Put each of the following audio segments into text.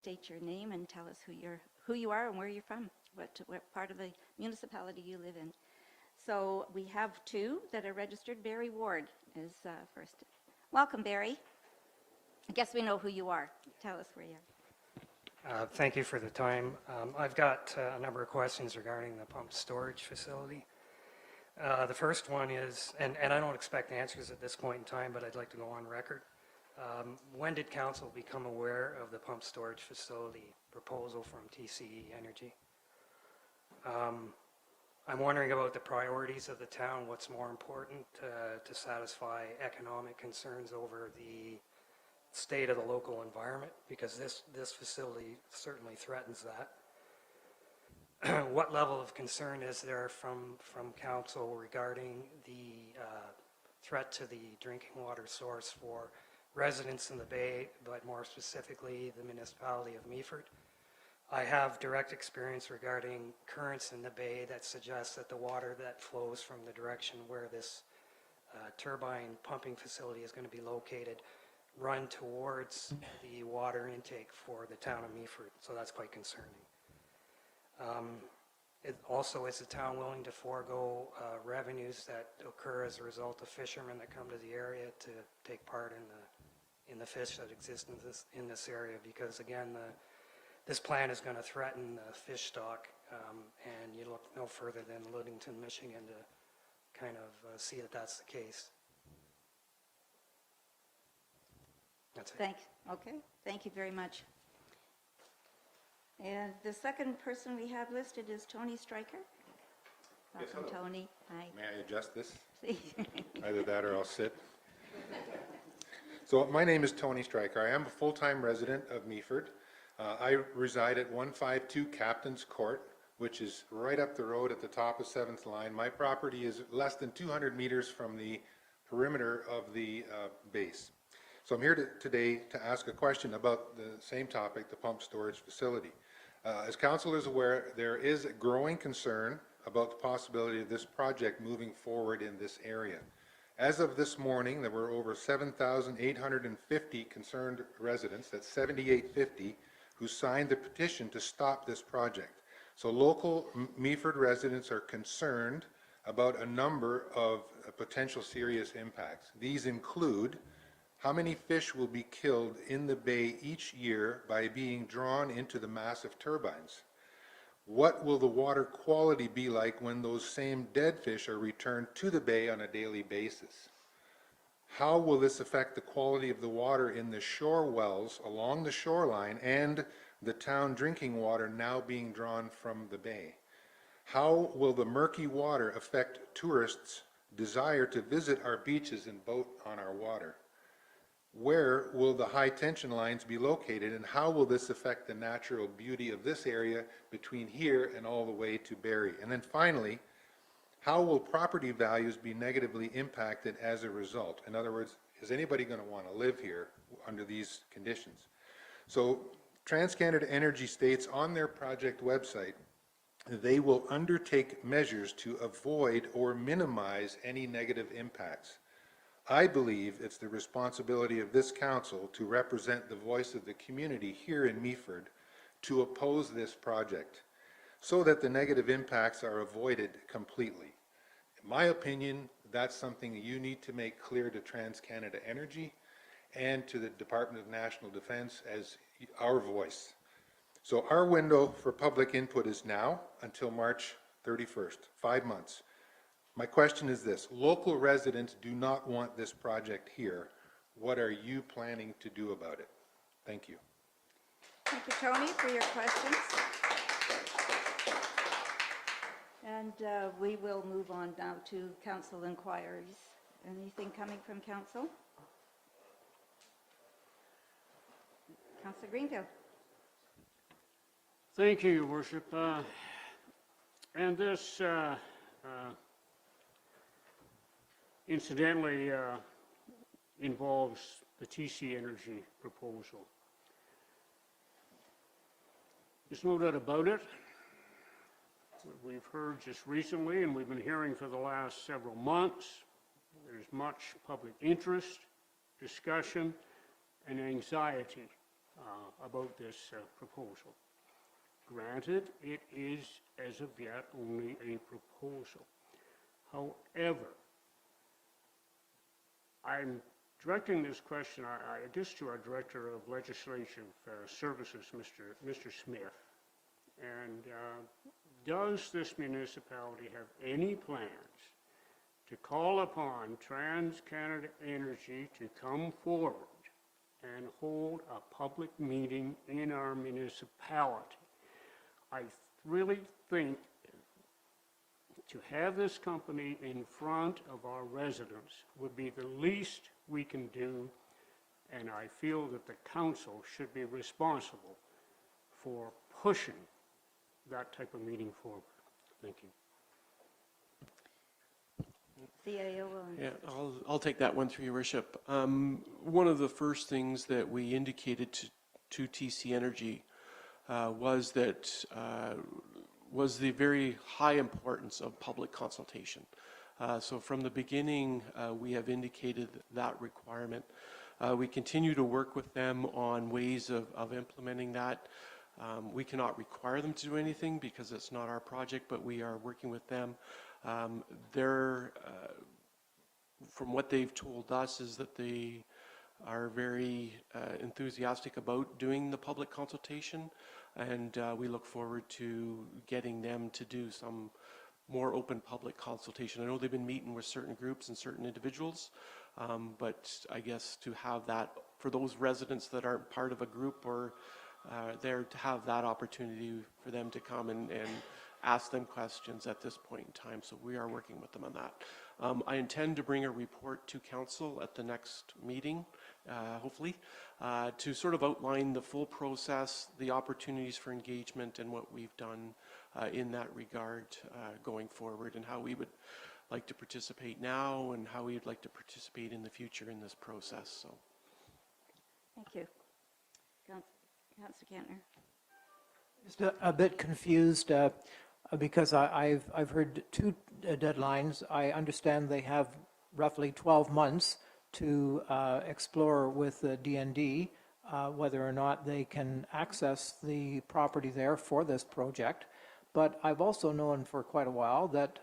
State your name and tell us who you are and where you're from, what part of the municipality you live in. So we have two that are registered. Barry Ward is first. Welcome, Barry. I guess we know who you are. Tell us where you are. Thank you for the time. I've got a number of questions regarding the pump storage facility. The first one is, and I don't expect answers at this point in time, but I'd like to go on record. When did council become aware of the pump storage facility proposal from TCE Energy? I'm wondering about the priorities of the town. What's more important to satisfy economic concerns over the state of the local environment? Because this facility certainly threatens that. What level of concern is there from council regarding the threat to the drinking water source for residents in the Bay, but more specifically the municipality of Meaford? I have direct experience regarding currents in the Bay that suggests that the water that flows from the direction where this turbine pumping facility is going to be located run towards the water intake for the town of Meaford, so that's quite concerning. Also, is the town willing to forego revenues that occur as a result of fishermen that come to the area to take part in the fish that exist in this area? Because again, this plan is going to threaten the fish stock, and you look no further than Ludington, Michigan to kind of see that that's the case. That's it. Okay, thank you very much. And the second person we have listed is Tony Stryker. Welcome, yes, Tony. Hi. May I adjust this? Either that or I'll sit. So my name is Tony Stryker. I am a full-time resident of Meaford. I reside at 152 Captain's Court, which is right up the road at the top of 7th line. My property is less than 200 meters from the perimeter of the base. So I'm here today to ask a question about the same topic, the pump storage facility. As council is aware, there is a growing concern about the possibility of this project moving forward in this area. As of this morning, there were over 7,850 concerned residents, that's 7,850, who signed the petition to stop this project. So local Meaford residents are concerned about a number of potential serious impacts. These include how many fish will be killed in the bay each year by being drawn into the massive turbines? What will the water quality be like when those same dead fish are returned to the bay on a daily basis? How will this affect the quality of the water in the shore wells along the shoreline and the town drinking water now being drawn from the bay? How will the murky water affect tourists' desire to visit our beaches and boat on our water? Where will the high tension lines be located, and how will this affect the natural beauty of this area between here and all the way to Barrie? And then finally, how will property values be negatively impacted as a result? In other words, is anybody going to want to live here under these conditions? So TransCanada Energy states on their project website they will undertake measures to avoid or minimize any negative impacts. I believe it's the responsibility of this council to represent the voice of the community here in Meaford to oppose this project so that the negative impacts are avoided completely. In my opinion, that's something you need to make clear to TransCanada Energy and to the Department of National Defence as our voice. So our window for public input is now until March 31st, 5 months. My question is this: local residents do not want this project here. What are you planning to do about it? Thank you. Thank you, Tony, for your questions. And we will move on now to council inquiries. Anything coming from council? Councillor Greenfield. Thank you, Your Worship. And this incidentally involves the TC Energy proposal. There's no doubt about it. We've heard just recently, and we've been hearing for the last several months, there's much public interest, discussion, and anxiety about this proposal. Granted, it is, as of yet, only a proposal. However, I'm directing this question, I guess, to our Director of Legislative Services, Mr. Smith. And does this municipality have any plans to call upon TransCanada Energy to come forward and hold a public meeting in our municipality? I really think to have this company in front of our residents would be the least we can do, and I feel that the council should be responsible for pushing that type of meeting forward. Thank you. CAO. Yeah, I'll take that one through your worship. One of the first things that we indicated to TC Energy was the very high importance of public consultation. So from the beginning, we have indicated that requirement. We continue to work with them on ways of implementing that. We cannot require them to do anything because it's not our project, but we are working with them. From what they've told us is that they are very enthusiastic about doing the public consultation, and we look forward to getting them to do some more open public consultation. I know they've been meeting with certain groups and certain individuals, but I guess to have that for those residents that aren't part of a group or there, to have that opportunity for them to come and ask them questions at this point in time. So we are working with them on that. I intend to bring a report to council at the next meeting, hopefully, to sort of outline the full process, the opportunities for engagement, and what we've done in that regard going forward, and how we would like to participate now and how we would like to participate in the future in this process. So, Thank you. Councillor Kantner. Just a bit confused because I've heard two deadlines. I understand they have roughly 12 months to explore with the DND whether or not they can access the property there for this project. But I've also known for quite a while that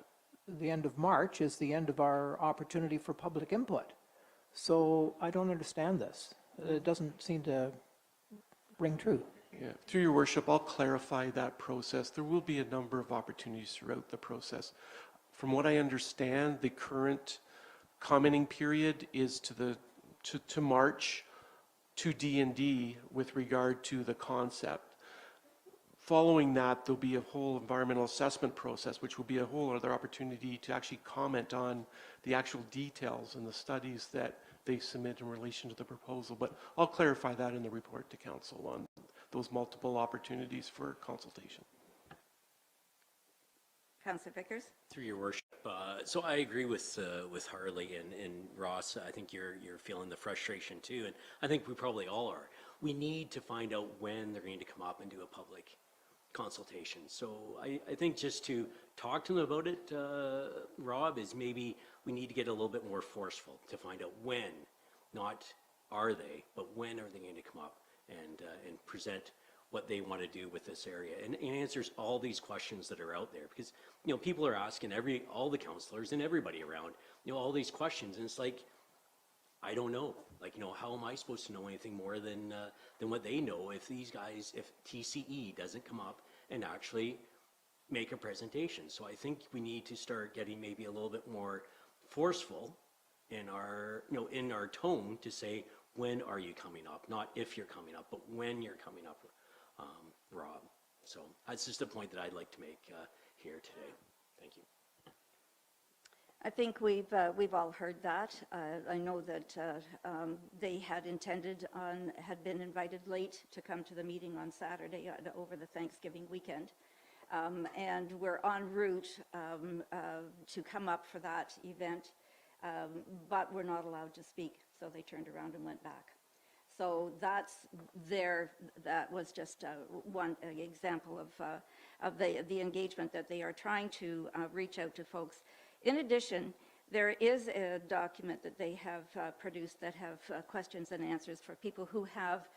the end of March is the end of our opportunity for public input. So I don't understand this. It doesn't seem to ring true. yeah, through your worship, I'll clarify that process. There will be a number of opportunities throughout the process. From what I understand, the current commenting period is to March to D&D with regard to the concept. Following that, there'll be a whole environmental assessment process, which will be a whole other opportunity to actually comment on the actual details and the studies that they submit in relation to the proposal. But I'll clarify that in the report to council on those multiple opportunities for consultation. Councillor Vickers. Through your worship, so I agree with Harley and Ross. I think you're feeling the frustration too, and I think we probably all are. We need to find out when they're going to come up and do a public consultation. So I think just to talk to them about it, Rob, is maybe we need to get a little bit more forceful to find out when, not are they, but when are they going to come up and present what they want to do with this area, and answers all these questions that are out there, because people are asking all the councillors and everybody around all these questions, and it's like, I don't know, how am I supposed to know anything more than what they know if TCE doesn't come up and actually make a presentation? So I think we need to start getting maybe a little bit more forceful in our in our tone to say, when are you coming up? Not if you're coming up, but when you're coming up, Rob. So that's just a point that I'd like to make here today. Thank you. I think we've all heard that. I know that they had been invited late to come to the meeting on Saturday over the Thanksgiving weekend, and we're en route to come up for that event, but we're not allowed to speak, so they turned around and went back. So that was just one example of the engagement that they are trying to reach out to folks. In addition, there is a document that they have produced that have questions and answers for people who have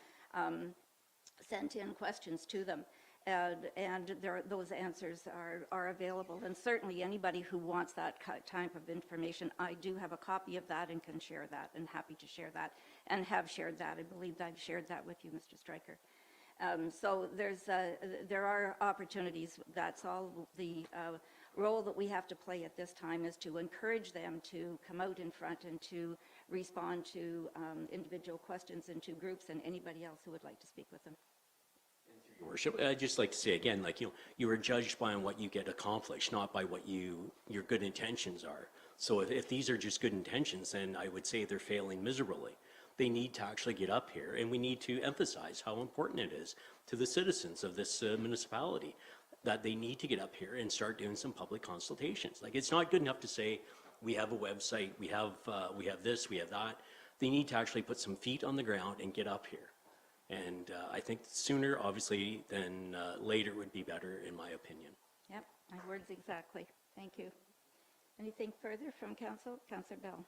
sent in questions to them. And those answers are available. And certainly anybody who wants that type of information, I do have a copy of that and can share that, and happy to share that, and have shared that. I believe I've shared that with you, Mr. Stryker. So there are opportunities. That's all the role that we have to play at this time, is to encourage them to come out in front and to respond to individual questions and to groups and anybody else who would like to speak with them. Your Worship, I'd just like to say again, like, you are judged by what you get accomplished, not by what your good intentions are. So if these are just good intentions, then I would say they're failing miserably. They need to actually get up here, and we need to emphasize how important it is to the citizens of this municipality that they need to get up here and start doing some public consultations. Like, it's not good enough to say, we have a website, we have this, we have that. They need to actually put some feet on the ground and get up here. And I think sooner, obviously, than later would be better, in my opinion. Yep, my words exactly. Thank you. Anything further from Council? Councillor Bell.